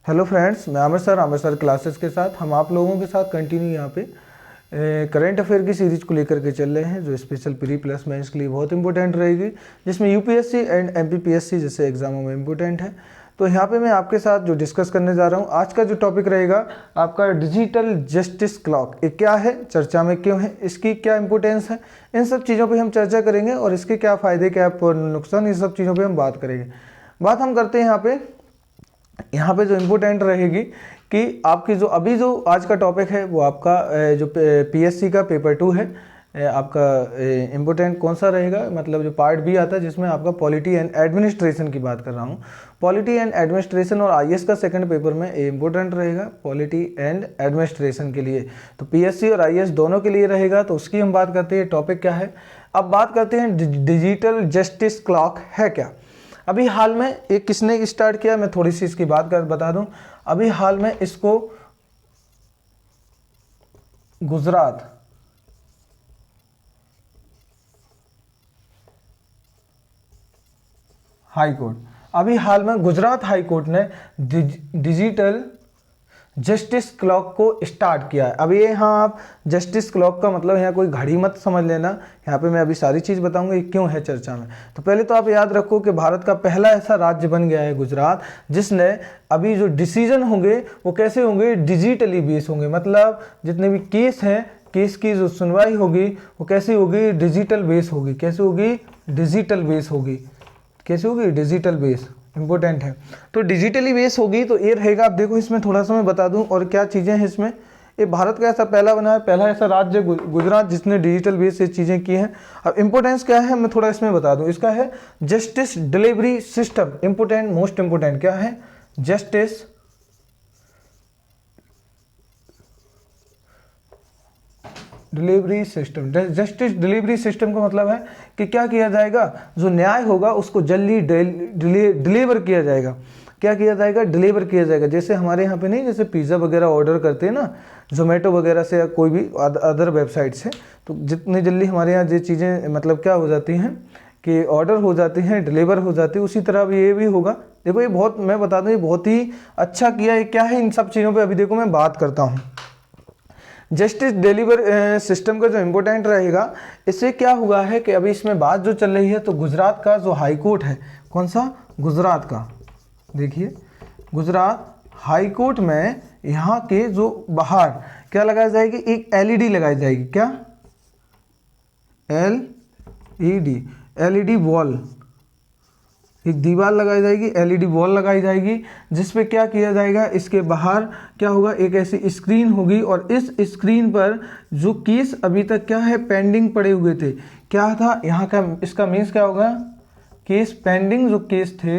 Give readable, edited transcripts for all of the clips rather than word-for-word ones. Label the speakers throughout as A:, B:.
A: Hello friends, मैं Aamir sir classes के साथ हम आप लोगों के साथ कंटिन्यू यहाँ पे करंट अफेयर की सीरीज को लेकर के चल रहे हैं, जो स्पेशल प्री प्लस मेंस के लिए बहुत इंपॉर्टेंट रहेगी, जिसमें यूपीएससी एंड एमपीपीएससी जैसे एग्जामों में इंपॉर्टेंट है। तो यहाँ पे मैं आपके साथ जो डिस्कस करने जा रहा हूँ, आज का जो टॉपिक रहेगा आपका डिजिटल जस्टिस क्लॉक। ये क्या है, चर्चा में क्यों है, इसकी क्या इंपॉर्टेंस है, इन सब चीज़ों पे हम चर्चा करेंगे और इसके क्या फ़ायदे क्या नुकसान, इन सब चीज़ों पे हम बात करेंगे। बात हम करते हैं यहाँ पे जो इम्पोर्टेंट रहेगी कि आपकी जो अभी जो आज का टॉपिक है वो आपका जो पीएससी का पेपर 2 है, आपका इम्पोर्टेंट कौन सा रहेगा, मतलब जो पार्ट बी आता है जिसमें आपका पॉलिटी एंड एडमिनिस्ट्रेशन की बात कर रहा हूँ। पॉलिटी एंड एडमिनिस्ट्रेशन और आईएएस का सेकंड पेपर में इम्पोर्टेंट रहेगा पॉलिटी एंड एडमिनिस्ट्रेशन के लिए, तो पीएससी और आईएएस दोनों के लिए रहेगा। तो उसकी हम बात करते हैं, टॉपिक क्या है। अब बात करते हैं डिजिटल जस्टिस क्लॉक है क्या। अभी हाल में एक किसने स्टार्ट किया, मैं थोड़ी सी इसकी बात बता दूं। अभी हाल में इसको गुजरात हाई कोर्ट, अभी हाल में गुजरात हाई कोर्ट ने डिजिटल जस्टिस क्लॉक को स्टार्ट किया है। अब ये यहाँ आप जस्टिस क्लॉक का मतलब यहाँ कोई घड़ी मत समझ लेना, यहाँ पे मैं अभी सारी चीज़ बताऊंगा ये क्यों है चर्चा में। तो पहले तो आप याद रखो कि भारत का पहला ऐसा राज्य बन गया है गुजरात, जिसने अभी जो डिसीजन होंगे वो कैसे होंगे, डिजिटली बेस होंगे। मतलब जितने भी केस हैं, केस की जो सुनवाई होगी वो कैसी होगी, डिजिटल बेस होगी। कैसे होगी, डिजिटल बेस होगी। कैसे होगी, डिजिटल बेस, इंपॉर्टेंट है। तो डिजिटली बेस होगी तो ये रहेगा। अब देखो इसमें थोड़ा सा मैं बता दूं और क्या चीज़ें हैं इसमें। ये भारत का ऐसा पहला बना है, पहला ऐसा राज्य गुजरात जिसने डिजिटल बेस से चीज़ें की हैं। अब इंपॉर्टेंस क्या है मैं थोड़ा इसमें बता दूं। इसका है justice delivery system, important, most important क्या है, justice delivery system. Justice delivery system का मतलब है कि क्या किया जाएगा, जो न्याय होगा उसको जल्दी डिलीवर किया जाएगा। क्या किया जाएगा, डिलीवर किया जाएगा। जैसे हमारे यहाँ पे नहीं, जैसे पिज़्ज़ा वगैरह ऑर्डर करते हैं ना, जोमेटो वगैरह से या कोई भी अदर वेबसाइट से, तो जितनी जल्दी हमारे यहाँ ये चीज़ें मतलब क्या हो जाती हैं कि ऑर्डर हो जाती हैं, डिलीवर हो जाती है, उसी तरह अब ये भी होगा। देखो ये बहुत, मैं बता दूँ, ये बहुत ही अच्छा किया है। क्या है, इन सब चीज़ों पर अभी देखो मैं बात करता हूँ। जस्टिस डिलीवर सिस्टम का जो इम्पोर्टेंट रहेगा, इससे क्या हुआ है कि अभी इसमें बात जो चल रही है, तो गुजरात का जो हाई कोर्ट है, कौन सा, गुजरात का, देखिए गुजरात हाई कोर्ट में यहाँ के जो बाहर क्या लगाई जाएगी, एक एलईडी लगाई जाएगी। क्या, एलईडी वॉल, एक दीवार लगाई जाएगी, एलईडी वॉल लगाई जाएगी, जिस पे क्या किया जाएगा, इसके बाहर क्या होगा, एक ऐसी स्क्रीन होगी और इस स्क्रीन पर जो केस अभी तक क्या है, पेंडिंग पड़े हुए थे, क्या था यहाँ का, इसका मीन्स क्या होगा, केस पेंडिंग, जो केस थे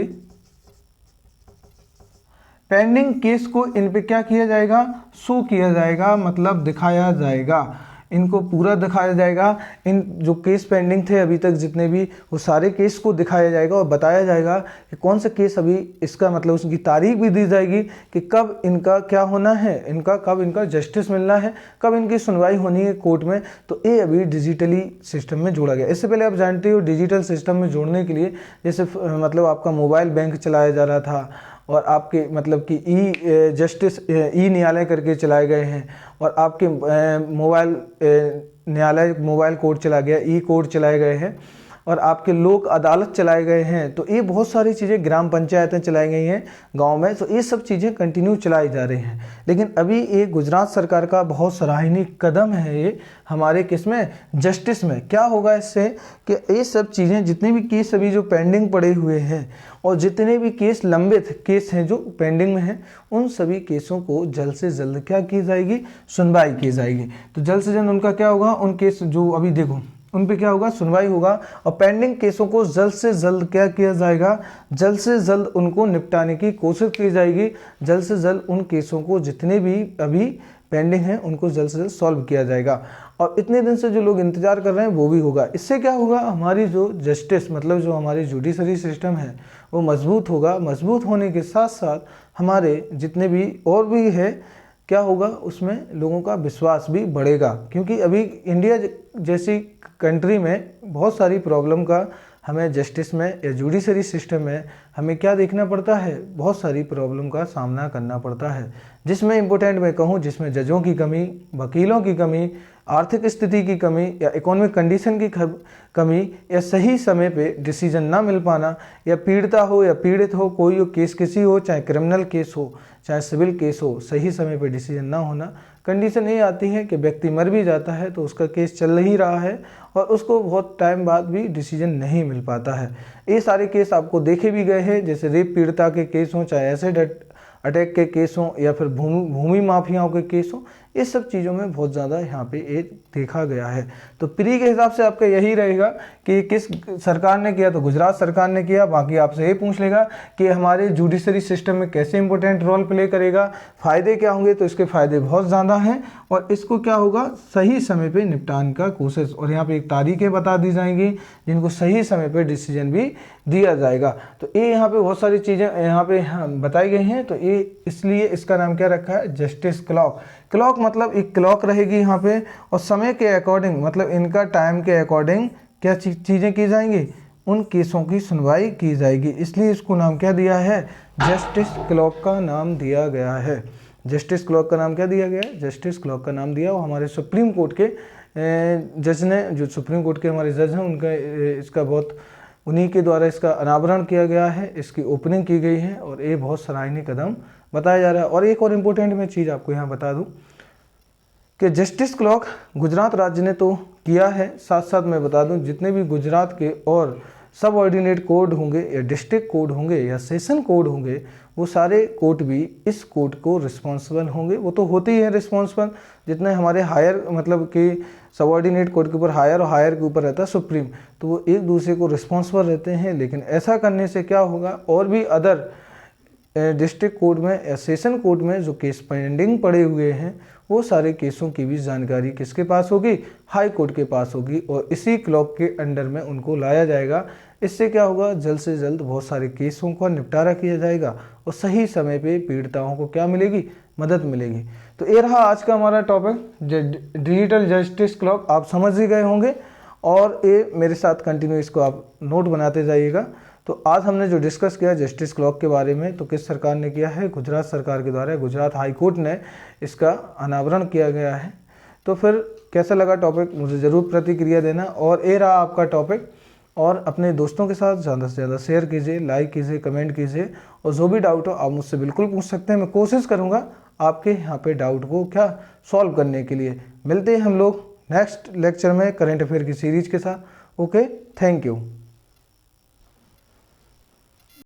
A: पेंडिंग केस को इन पे क्या किया जाएगा, शो किया जाएगा, मतलब दिखाया जाएगा, इनको पूरा दिखाया जाएगा। इन जो केस पेंडिंग थे अभी तक जितने भी, वो सारे केस को दिखाया जाएगा और बताया जाएगा कि कौन सा केस अभी, इसका मतलब उसकी तारीख भी दी जाएगी कि कब इनका क्या होना है, इनका कब इनका जस्टिस मिलना है, कब इनकी सुनवाई होनी है कोर्ट में। तो ये अभी डिजिटली सिस्टम में जोड़ा गया। इससे पहले आप जानते हो डिजिटल सिस्टम में जोड़ने के लिए, जैसे मतलब आपका मोबाइल बैंक चलाया जा रहा था और आपके मतलब कि ई जस्टिस ई न्यायालय करके चलाए गए हैं, और आपके मोबाइल न्यायालय, मोबाइल कोर्ट चला गया, ई कोर्ट चलाए गए हैं, और आपके लोक अदालत चलाए गए हैं। तो ये बहुत सारी चीज़ें, ग्राम पंचायतें चलाई गई हैं गांव में, तो ये सब चीज़ें कंटिन्यू चलाई जा रही हैं। लेकिन अभी ये गुजरात सरकार का बहुत सराहनीय कदम है ये हमारे किस में, जस्टिस में। क्या होगा इससे कि ये सब चीज़ें, जितने भी केस अभी जो पेंडिंग पड़े हुए हैं और जितने भी केस लंबित केस हैं जो पेंडिंग में हैं, उन सभी केसों को जल्द से जल्द क्या की जाएगी, सुनवाई की जाएगी। तो जल्द से जल्द उनका क्या होगा, उन केस जो अभी देखो उन पे क्या होगा, सुनवाई होगा, और पेंडिंग केसों को जल्द से जल्द क्या किया जाएगा, जल्द से जल्द उनको निपटाने की कोशिश की जाएगी। जल्द से जल्द उन केसों को जितने भी अभी पेंडिंग हैं उनको जल्द से जल्द सॉल्व किया जाएगा, और इतने दिन से जो लोग इंतजार कर रहे हैं वो भी होगा। इससे क्या होगा, हमारी जो जस्टिस मतलब जो हमारी जुडिशरी सिस्टम है वो मजबूत होगा। मजबूत होने के साथ साथ हमारे जितने भी और भी है, क्या होगा, उसमें लोगों का विश्वास भी बढ़ेगा। क्योंकि अभी इंडिया जैसी कंट्री में बहुत सारी प्रॉब्लम का हमें जस्टिस में या जुडिशरी सिस्टम में हमें क्या देखना पड़ता है, बहुत सारी प्रॉब्लम का सामना करना पड़ता है, जिसमें इम्पोर्टेंट मैं कहूँ जिसमें जजों की कमी, वकीलों की कमी, आर्थिक स्थिति की कमी या इकोनॉमिक कंडीशन की कमी या सही समय पे डिसीजन ना मिल पाना, या पीड़िता हो या पीड़ित हो, कोई केस किसी हो, चाहे क्रिमिनल केस हो चाहे सिविल केस हो, सही समय पे डिसीजन ना होना। कंडीशन ये आती है कि व्यक्ति मर भी जाता है तो उसका केस चल ही रहा है और उसको बहुत टाइम बाद भी डिसीजन नहीं मिल पाता है। ये सारे केस आपको देखे भी गए हैं, जैसे रेप पीड़िता के केस हों, चाहे एसिड अटैक के केस हों या फिर भूमि माफियाओं के केस हों, इस सब चीज़ों में बहुत ज़्यादा यहाँ पे ये देखा गया है। तो प्री के हिसाब से आपका यही रहेगा कि किस सरकार ने किया, तो गुजरात सरकार ने किया। बाकी आपसे ये पूछ लेगा कि हमारे जुडिशरी सिस्टम में कैसे इंपॉर्टेंट रोल प्ले करेगा, फ़ायदे क्या होंगे, तो इसके फ़ायदे बहुत ज़्यादा हैं और इसको क्या होगा, सही समय पर निपटाने का कोशिश। और यहाँ पर एक तारीखें बता दी जाएंगी जिनको सही समय पर डिसीजन भी दिया जाएगा। तो ये यहाँ पे बहुत सारी चीज़ें यहाँ पे बताई गई हैं। तो ये इसलिए इसका नाम क्या रखा है, जस्टिस क्लॉक। क्लॉक मतलब एक क्लॉक रहेगी यहाँ पे और समय के अकॉर्डिंग, मतलब इनका टाइम के अकॉर्डिंग क्या चीज़ें की जाएंगी, उन केसों की सुनवाई की जाएगी। इसलिए इसको नाम क्या दिया है, जस्टिस क्लॉक का नाम दिया गया है। जस्टिस क्लॉक का नाम क्या दिया गया है, जस्टिस क्लॉक का नाम दिया। वो हमारे सुप्रीम कोर्ट के जज ने, जो सुप्रीम कोर्ट के हमारे जज हैं, उनका इसका बहुत उन्हीं के द्वारा इसका अनावरण किया गया है, इसकी ओपनिंग की गई है और ये बहुत सराहनीय कदम बताया जा रहा है। और एक और इम्पोर्टेंट मैं चीज़ आपको यहाँ बता दूँ कि जस्टिस क्लॉक गुजरात राज्य ने तो किया है, साथ साथ मैं बता दूँ जितने भी गुजरात के और सब ऑर्डिनेट कोड होंगे या डिस्ट्रिक्ट कोड होंगे या सेशन कोड होंगे, वो सारे कोर्ट भी इस कोर्ट को रिस्पॉन्सिबल होंगे। वो तो होते ही हैं रिस्पॉन्सिबल, जितने हमारे हायर मतलब कि सबऑर्डिनेट कोर्ट के ऊपर हायर और हायर के ऊपर रहता है सुप्रीम, तो वो एक दूसरे को रिस्पॉन्सिबल रहते हैं। लेकिन ऐसा करने से क्या होगा, और भी अदर डिस्ट्रिक्ट कोर्ट में या सेशन कोर्ट में जो केस पेंडिंग पड़े हुए हैं, वो सारे केसों की भी जानकारी किसके पास होगी, हाई कोर्ट के पास होगी और इसी क्लॉक के अंडर में उनको लाया जाएगा। इससे क्या होगा, जल्द से जल्द बहुत सारे केसों का निपटारा किया जाएगा और सही समय पे पीड़िताओं को क्या मिलेगी, मदद मिलेगी। तो ये रहा आज का हमारा टॉपिक, डिजिटल जस्टिस क्लॉक। आप समझ ही गए होंगे और ये मेरे साथ कंटिन्यू इसको आप नोट बनाते जाइएगा। तो आज हमने जो डिस्कस किया जस्टिस क्लॉक के बारे में, तो किस सरकार ने किया है, गुजरात सरकार के द्वारा, गुजरात हाई कोर्ट ने इसका अनावरण किया गया है। तो फिर कैसा लगा टॉपिक, मुझे ज़रूर प्रतिक्रिया देना। और ये रहा आपका टॉपिक, और अपने दोस्तों के साथ ज़्यादा से ज़्यादा शेयर कीजिए, लाइक कीजिए, कमेंट कीजिए और जो भी डाउट हो आप मुझसे बिल्कुल पूछ सकते हैं। मैं कोशिश करूँगा आपके यहाँ पे डाउट को क्या सॉल्व करने के लिए। मिलते हैं हम लोग नेक्स्ट लेक्चर में करंट अफेयर की सीरीज के साथ। Okay, thank you.